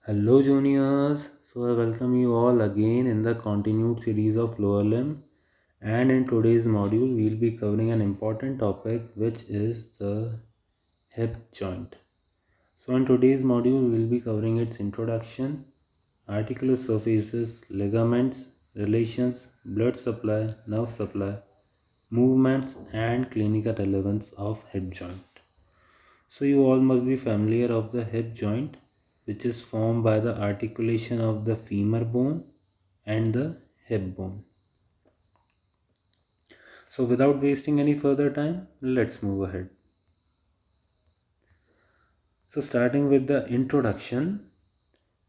Hello juniors, so I welcome you all again in the continued series of lower limb, and in today's module we will be covering an important topic which is the hip joint. So in today's module we will be covering its introduction, articular surfaces, ligaments, relations, blood supply, nerve supply, movements and clinical relevance of hip joint. So you all must be familiar of the hip joint, which is formed by the articulation of the femur bone and the hip bone. So without wasting any further time, let's move ahead. So starting with the introduction,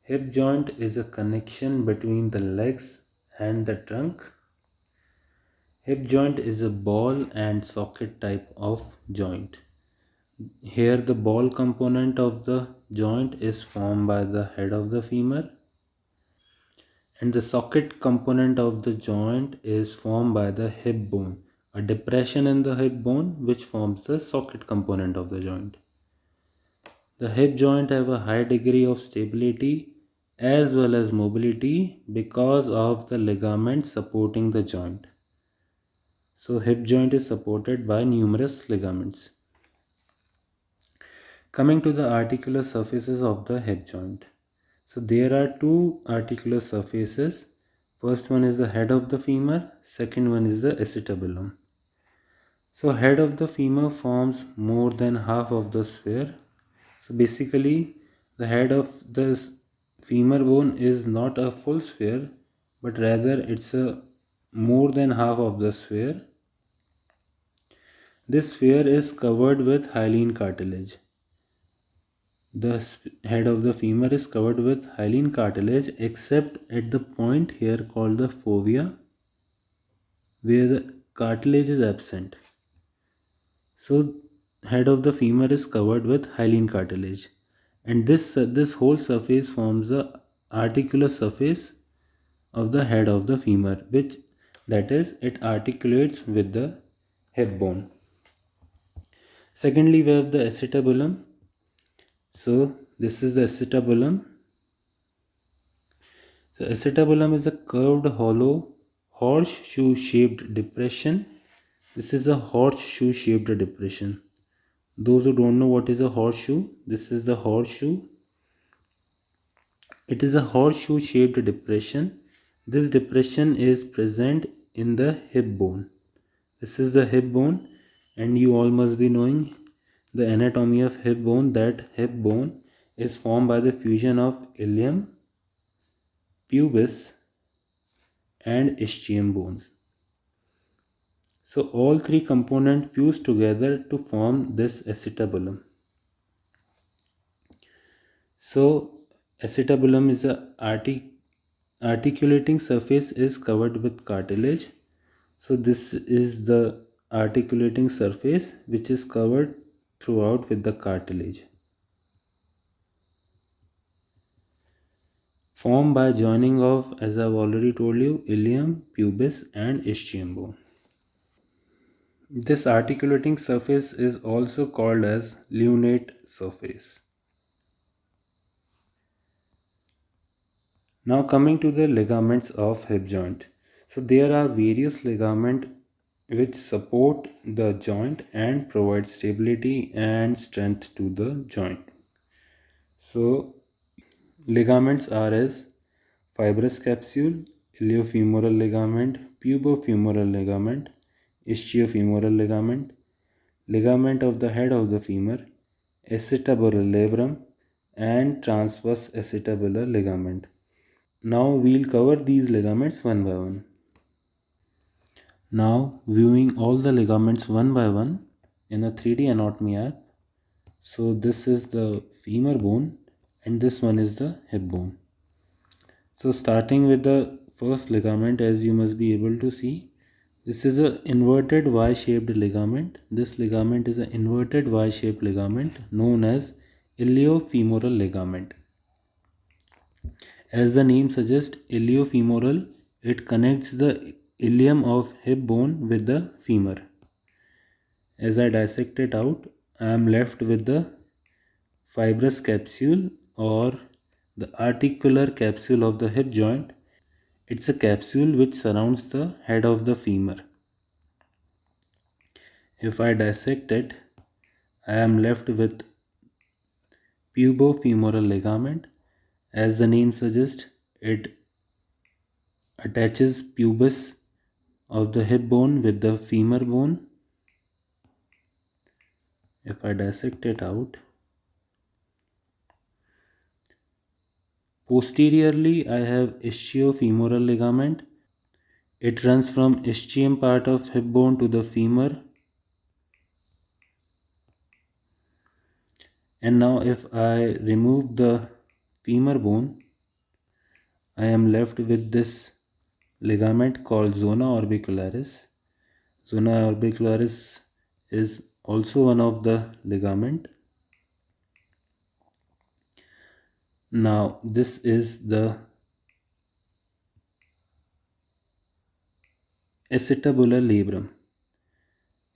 hip joint is a connection between the legs and the trunk. Hip joint is a ball and socket type of joint. Here the ball component of the joint is formed by the head of the femur, and the socket component of the joint is formed by the hip bone, a depression in the hip bone which forms the socket component of the joint. The hip joint have a high degree of stability as well as mobility because of the ligaments supporting the joint. So hip joint is supported by numerous ligaments. Coming to the articular surfaces of the hip joint. So there are two articular surfaces. First one is the head of the femur, second one is the acetabulum. So head of the femur forms more than half of the sphere. So basically the head of the femur bone is not a full sphere, but rather it's a more than half of the sphere. This sphere is covered with hyaline cartilage. The head of the femur is covered with hyaline cartilage except at the point here called the fovea, where the cartilage is absent. So head of the femur is covered with hyaline cartilage, and this whole surface forms the articular surface of the head of the femur, which that is it articulates with the hip bone. Secondly, we have the acetabulum. So this is the acetabulum. The acetabulum is a curved hollow horseshoe shaped depression. This is a horseshoe shaped depression. Those who don't know what is a horseshoe, this is the horseshoe. It is a horseshoe shaped depression. This depression is present in the hip bone. This is the hip bone, and you all must be knowing the anatomy of hip bone, that hip bone is formed by the fusion of ilium, pubis and ischium bones. So all three components fuse together to form this acetabulum. So acetabulum is a articulating surface is covered with cartilage. So this is the articulating surface which is covered throughout with the cartilage, formed by joining of, as I've already told you, ilium, pubis and ischium bone. This articulating surface is also called as lunate surface. Now coming to the ligaments of hip joint. So there are various ligaments which support the joint and provide stability and strength to the joint. So ligaments are as fibrous capsule, iliofemoral ligament, pubofemoral ligament, ischiofemoral ligament, ligament of the head of the femur, acetabular labrum and transverse acetabular ligament. Now we'll cover these ligaments one by one. Now viewing all the ligaments one by one in a 3D anatomy app. So this is the femur bone and this one is the hip bone. So starting with the first ligament, as you must be able to see, this is an inverted Y-shaped ligament. This ligament is an inverted Y-shaped ligament known as iliofemoral ligament. As the name suggests, iliofemoral, it connects the ilium of hip bone with the femur. As I dissect it out, I am left with the fibrous capsule or the articular capsule of the hip joint. It's a capsule which surrounds the head of the femur. If I dissect it, I am left with pubofemoral ligament. As the name suggests, it attaches pubis of the hip bone with the femur bone. If I dissect it out, posteriorly I have ischiofemoral ligament. It runs from ischium part of hip bone to the femur. And now if I remove the femur bone, I am left with this ligament called zona orbicularis. Zona orbicularis is also one of the ligament. Now this is the acetabular labrum.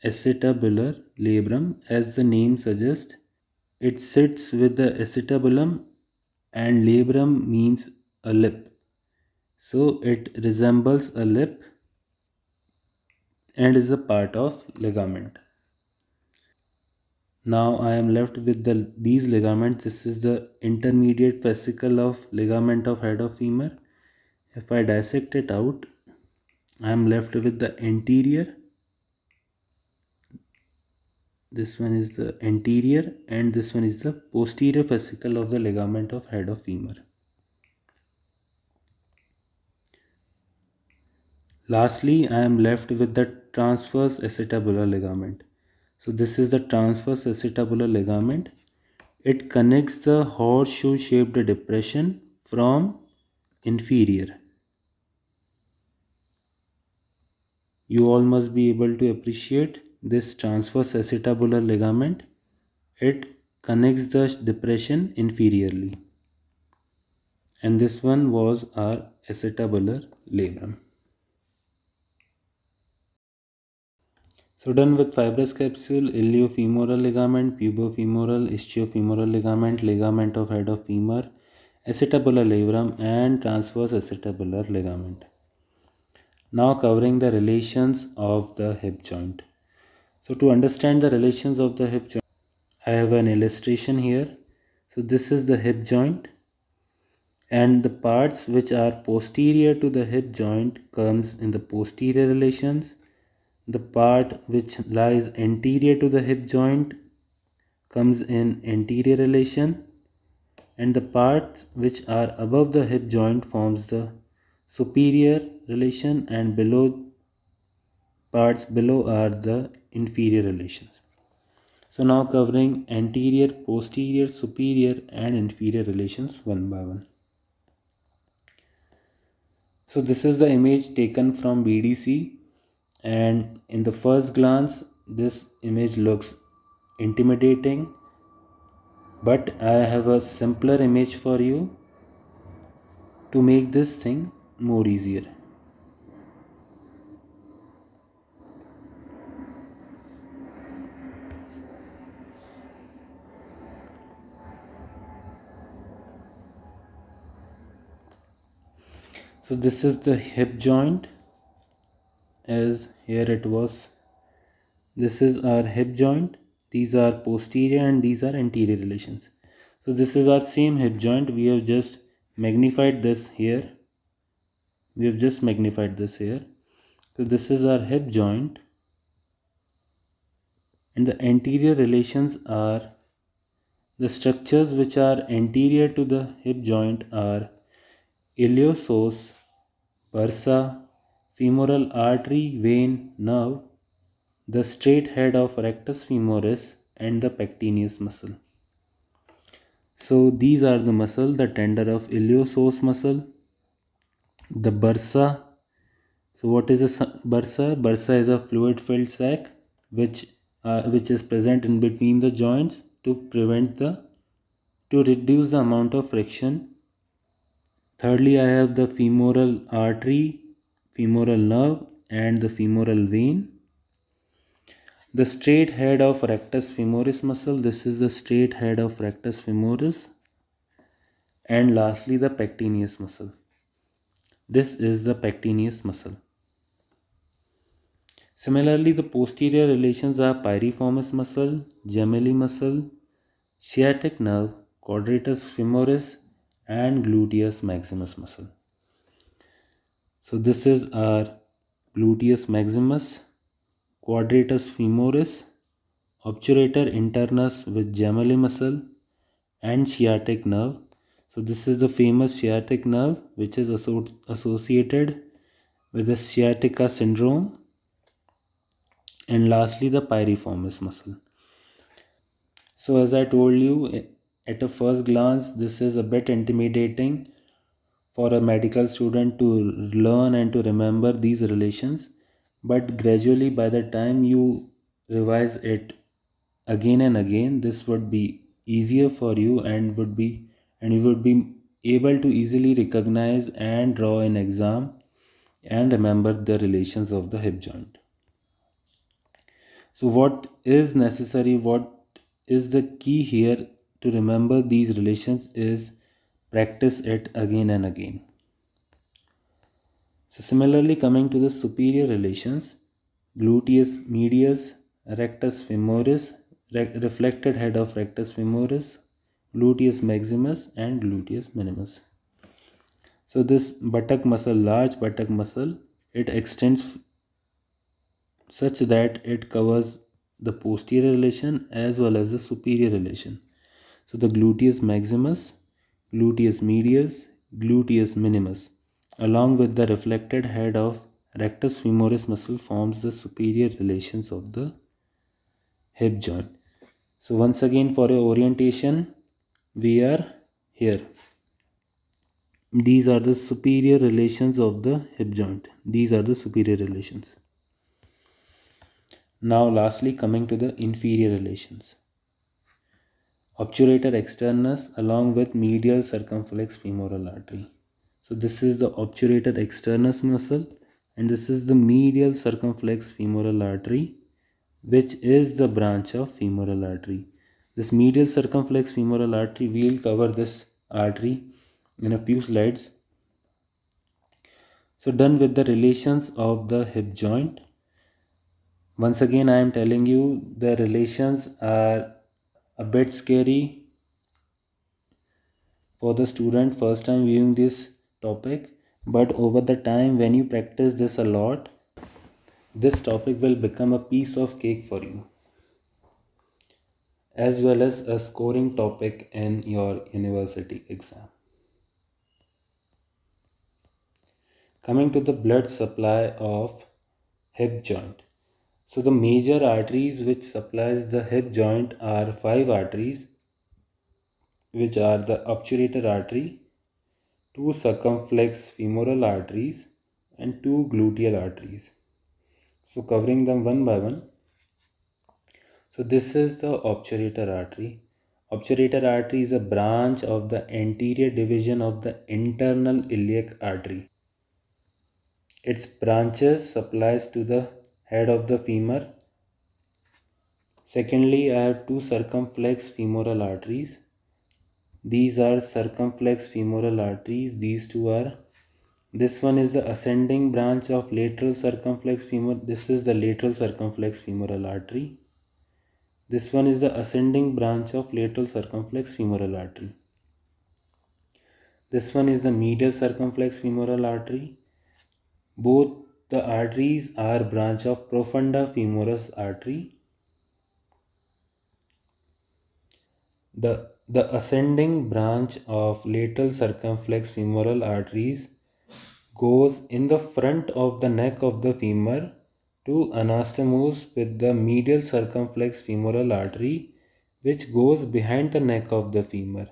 Acetabular labrum, as the name suggests, it sits with the acetabulum, and labrum means a lip. So it resembles a lip and is a part of ligament. Now I am left with these ligaments. This is the intermediate fascicle of ligament of head of femur. If I dissect it out, I am left with the anterior. This one is the anterior and this one is the posterior fascicle of the ligament of head of femur. Lastly, I am left with the transverse acetabular ligament. So this is the transverse acetabular ligament. It connects the horseshoe shaped depression from inferior. You all must be able to appreciate this transverse acetabular ligament. It connects the depression inferiorly. And this one was our acetabular labrum. So done with fibrous capsule, iliofemoral ligament, pubofemoral, ischiofemoral ligament, ligament of head of femur, acetabular labrum and transverse acetabular ligament. Now covering the relations of the hip joint. So to understand the relations of the hip joint, I have an illustration here. So this is the hip joint, and the parts which are posterior to the hip joint comes in the posterior relations. The part which lies anterior to the hip joint comes in anterior relation, and the parts which are above the hip joint forms the superior relation, and parts below are the inferior relations. So now covering anterior, posterior, superior and inferior relations one by one. So this is the image taken from BDC, and in the first glance this image looks intimidating, but I have a simpler image for you to make this thing more easier. So this is the hip joint, as here it was. This is our hip joint. These are posterior and these are anterior relations. So this is our same hip joint. We have just magnified this here. So this is our hip joint, and the anterior relations are the structures which are anterior to the hip joint are iliopsoas, bursa, femoral artery, vein, nerve, the straight head of rectus femoris and the pectineus muscle. So these are the muscle, the tender of iliopsoas muscle, the bursa. So what is a bursa? Bursa is a fluid filled sac which is present in between the joints to reduce the amount of friction. Thirdly, I have the femoral artery, femoral nerve and the femoral vein. The straight head of rectus femoris muscle, this is the straight head of rectus femoris, And lastly, the pectineus muscle. This is the pectineus muscle. Similarly, the posterior relations are piriformis muscle, gemelli muscle, sciatic nerve, quadratus femoris, and gluteus maximus muscle. So this is our gluteus maximus, quadratus femoris, obturator internus with gemelli muscle, and sciatic nerve. So this is the famous sciatic nerve which is associated with the sciatica syndrome. And lastly, the piriformis muscle. So as I told you, at a first glance, this is a bit intimidating for a medical student to learn and to remember these relations. But gradually, by the time you revise it again and again, this would be easier for you and you would be able to easily recognize and draw an exam and remember the relations of the hip joint. So what is necessary, what is the key here to remember these relations is practice it again and again. So similarly, coming to the superior relations, gluteus medius, rectus femoris, reflected head of rectus femoris, gluteus maximus, and gluteus minimus. So this buttock muscle, large buttock muscle, it extends such that it covers the posterior relation as well as the superior relation. So the gluteus maximus, gluteus medius, gluteus minimus, along with the reflected head of rectus femoris muscle forms the superior relations of the hip joint. So once again, for your orientation, we are here. These are the superior relations of the hip joint. These are the superior relations. Now lastly, coming to the inferior relations. Obturator externus along with medial circumflex femoral artery. So this is the obturator externus muscle and this is the medial circumflex femoral artery, which is the branch of femoral artery. This medial circumflex femoral artery, we will cover this artery in a few slides. So done with the relations of the hip joint. Once again, I am telling you the relations are a bit scary for the student first time viewing this topic, but over the time when you practice this a lot, this topic will become a piece of cake for you, as well as a scoring topic in your university exam. Coming to the blood supply of hip joint. So the major arteries which supplies the hip joint are 5 arteries, which are the obturator artery, 2 circumflex femoral arteries, and 2 gluteal arteries. So covering them one by one. So this is the obturator artery. Obturator artery is a branch of the anterior division of the internal iliac artery. Its branches supplies to the head of the femur. Secondly, I have 2 circumflex femoral arteries. These are circumflex femoral arteries. These two are, this one is the ascending branch of lateral circumflex femur. This is the lateral circumflex femoral artery. This one is the ascending branch of lateral circumflex femoral artery. This one is the medial circumflex femoral artery. Both the arteries are branch of profunda femoris artery. The ascending branch of lateral circumflex femoral arteries goes in the front of the neck of the femur to anastomose with the medial circumflex femoral artery, which goes behind the neck of the femur.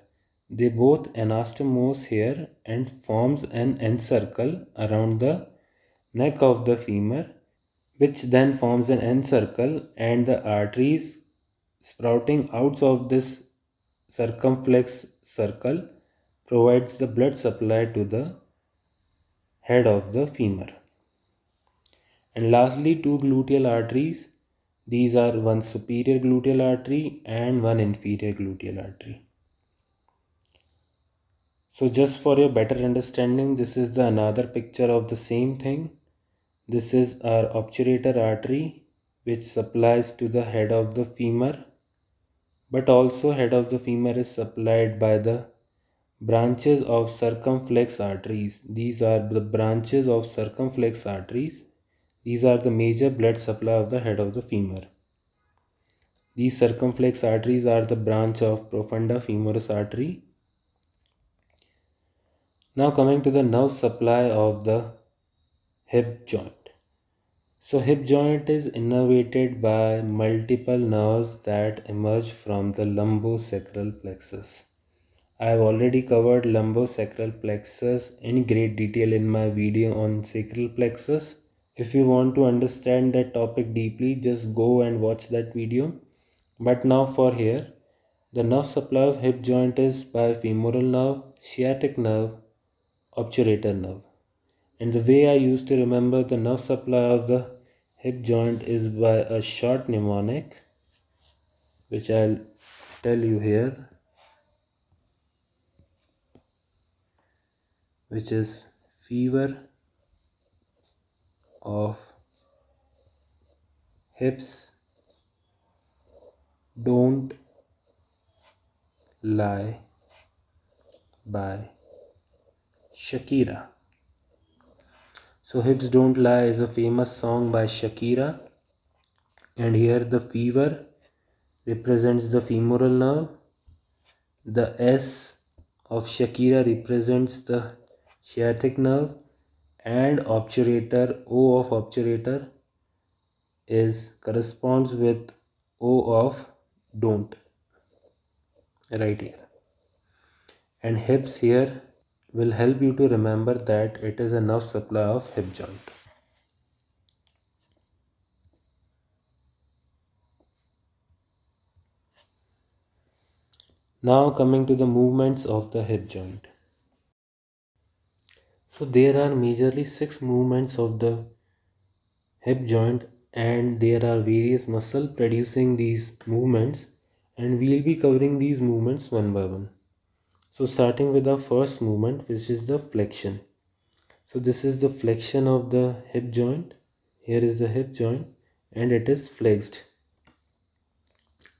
They both anastomose here and forms an end circle around the neck of the femur, which then forms an end circle, and the arteries sprouting out of this circumflex circle provides the blood supply to the head of the femur. And lastly, 2 gluteal arteries. These are one superior gluteal artery and one inferior gluteal artery. So just for your better understanding, this is the another picture of the same thing. This is our obturator artery which supplies to the head of the femur, but also head of the femur is supplied by the branches of circumflex arteries. These are the branches of circumflex arteries. These are the major blood supply of the head of the femur. These circumflex arteries are the branch of profunda femoris artery. Now coming to the nerve supply of the hip joint. So hip joint is innervated by multiple nerves that emerge from the lumbosacral plexus. I have already covered lumbosacral plexus in great detail in my video on sacral plexus. If you want to understand that topic deeply, just go and watch that video. But now for here, the nerve supply of hip joint is by femoral nerve, sciatic nerve, obturator nerve. And the way I used to remember the nerve supply of the hip joint is by a short mnemonic, which I'll tell you here, which is fever of hips don't lie by Shakira. So hips don't lie is a famous song by Shakira, and here the fever represents the femoral nerve, the S of Shakira represents the sciatic nerve, and obturator, O of obturator is corresponds with O of don't, right here. And hips here will help you to remember that it is a nerve supply of hip joint. Now coming to the movements of the hip joint. So there are majorly 6 movements of the hip joint, and there are various muscles producing these movements, and we will be covering these movements one by one. So starting with the first movement, which is the flexion. So this is the flexion of the hip joint. Here is the hip joint and it is flexed.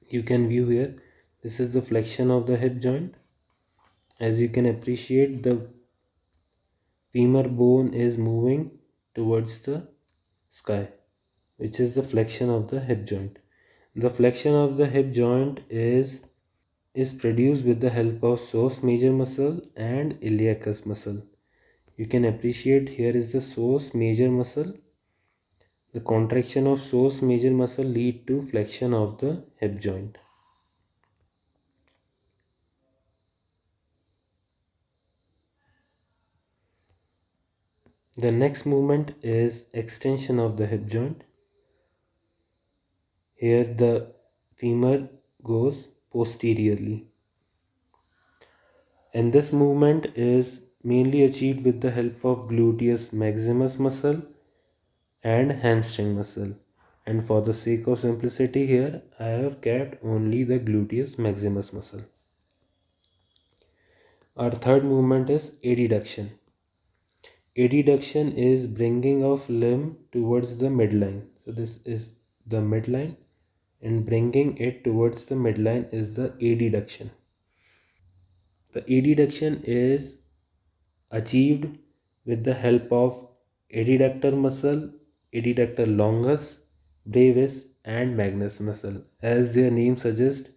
You can view here, this is the flexion of the hip joint. As you can appreciate, the femur bone is moving towards the sky, which is the flexion of the hip joint. The flexion of the hip joint is produced with the help of psoas major muscle and iliacus muscle. You can appreciate here is the psoas major muscle. The contraction of psoas major muscle lead to flexion of the hip joint. The next movement is extension of the hip joint. Here the femur goes posteriorly. And this movement is mainly achieved with the help of gluteus maximus muscle and hamstring muscle. And for the sake of simplicity here, I have kept only the gluteus maximus muscle. Our third movement is adduction. Adduction is bringing of limb towards the midline. So this is the midline, and bringing it towards the midline is the adduction. The adduction is achieved with the help of adductor muscle, adductor longus, brevis and magnus muscle. As their name suggests,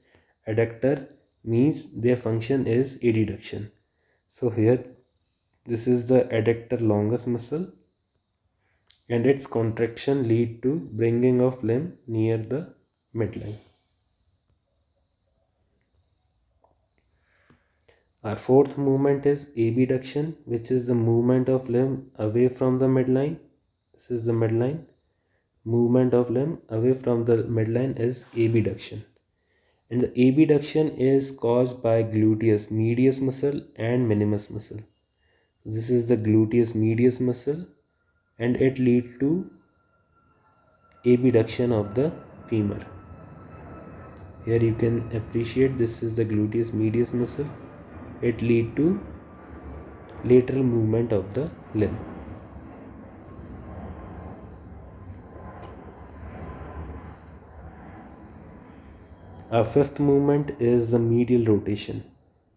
adductor means their function is adduction. So here this is the adductor longus muscle, and its contraction lead to bringing of limb near the midline. Our fourth movement is abduction, which is the movement of limb away from the midline. This is the midline. Movement of limb away from the midline is abduction. And the abduction is caused by gluteus medius muscle and minimus muscle. This is the gluteus medius muscle, and it leads to abduction of the femur. Here you can appreciate this is the gluteus medius muscle. It leads to lateral movement of the limb. Our fifth movement is the medial rotation.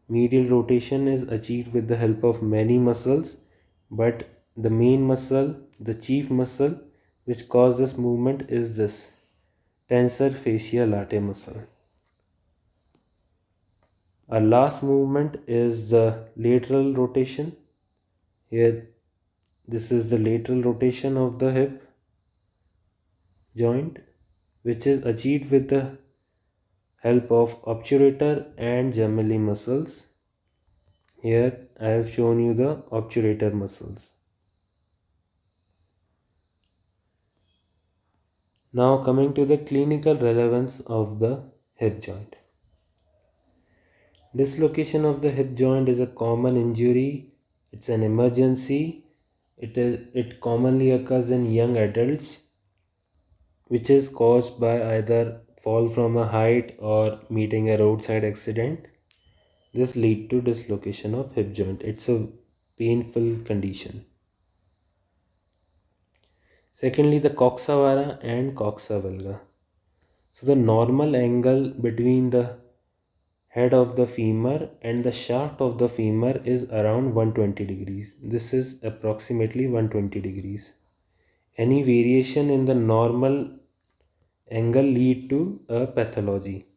Medial rotation is achieved with the help of many muscles, but the main muscle, the chief muscle which causes this movement is this tensor fasciae latae muscle. Our last movement is the lateral rotation. Here, this is the lateral rotation of the hip joint, which is achieved with the help of obturator and gemelli muscles. Here I have shown you the obturator muscles. Now coming to the clinical relevance of the hip joint. Dislocation of the hip joint is a common injury. It's an emergency. It commonly occurs in young adults, which is caused by either fall from a height or meeting a roadside accident. This lead to dislocation of hip joint. It's a painful condition. Secondly, the coxa vara and coxa valga. So the normal angle between the head of the femur and the shaft of the femur is around 120 degrees. This is approximately 120 degrees. Any variation in the normal angle lead to a pathology.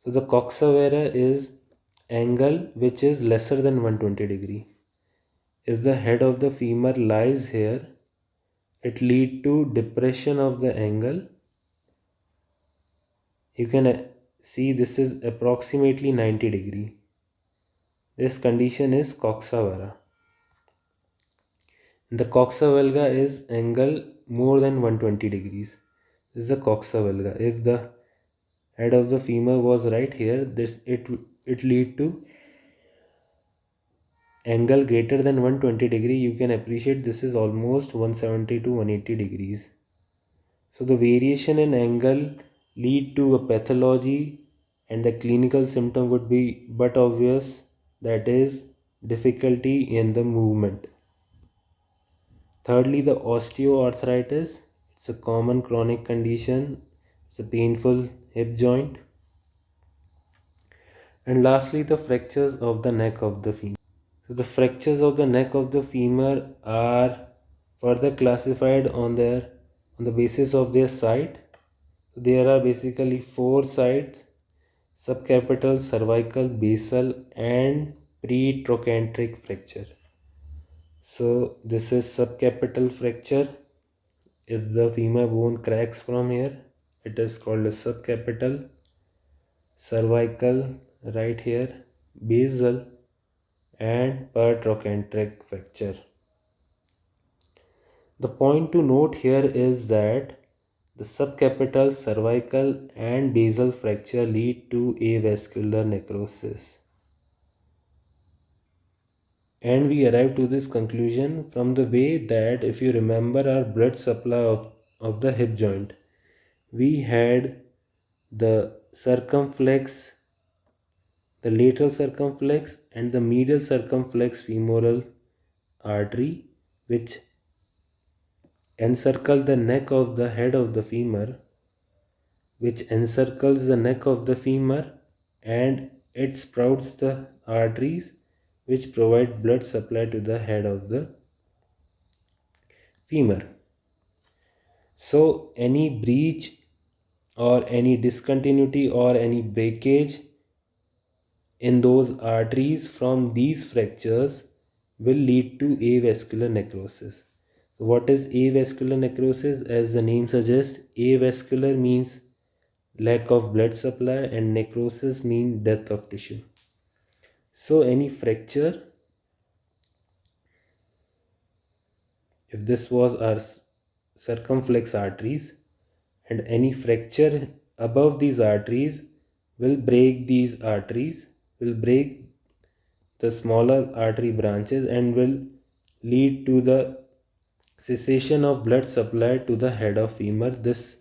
So the coxa vara is angle which is lesser than 120 degree. If the head of the femur lies here, it lead to depression of the angle. You can see this is approximately 90 degree. This condition is coxa vara. The coxa valga is angle more than 120 degrees. This is the coxa valga. If the head of the femur was right here, it lead to angle greater than 120 degree. You can appreciate this is almost 170 to 180 degrees. So the variation in angle lead to a pathology, and the clinical symptom would be but obvious, that is difficulty in the movement. Thirdly, the osteoarthritis. It's a common chronic condition. It's a painful hip joint. And lastly, the fractures of the neck of the femur. So the fractures of the neck of the femur are further classified on the basis of their site. So there are basically four sites: subcapital, cervical, basal, and pretrochanteric fracture. So this is subcapital fracture. If the femur bone cracks from here, it is called a subcapital. Cervical right here, basal, and pretrochanteric fracture. The point to note here is that the subcapital, cervical, and basal fracture lead to avascular necrosis. And we arrive to this conclusion from the way that, if you remember our blood supply of the hip joint, we had the circumflex, the lateral circumflex, and the medial circumflex femoral artery, which encircle the neck of the head of the femur, which encircles the neck of the femur, and it sprouts the arteries which provide blood supply to the head of the femur. So any breach or any discontinuity or any breakage in those arteries from these fractures will lead to avascular necrosis. So what is avascular necrosis? As the name suggests, avascular means lack of blood supply and necrosis means death of tissue. So any fracture, if this was our circumflex arteries, and any fracture above these arteries will break these arteries, will break the smaller artery branches, and will lead to the cessation of blood supply to the head of femur. This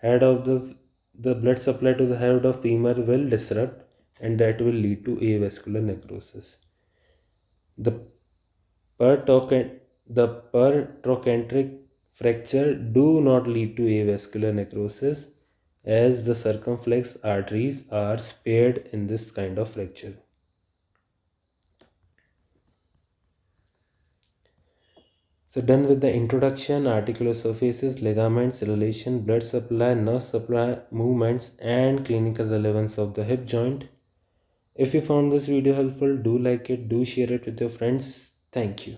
head of the blood supply to the head of femur will disrupt, and that will lead to avascular necrosis. The The pertrochanteric fracture do not lead to avascular necrosis, as the circumflex arteries are spared in this kind of fracture. So done with the introduction, articular surfaces, ligaments, relation, blood supply, nerve supply, movements and clinical relevance of the hip joint. If you found this video helpful, do like it, do share it with your friends. Thank you.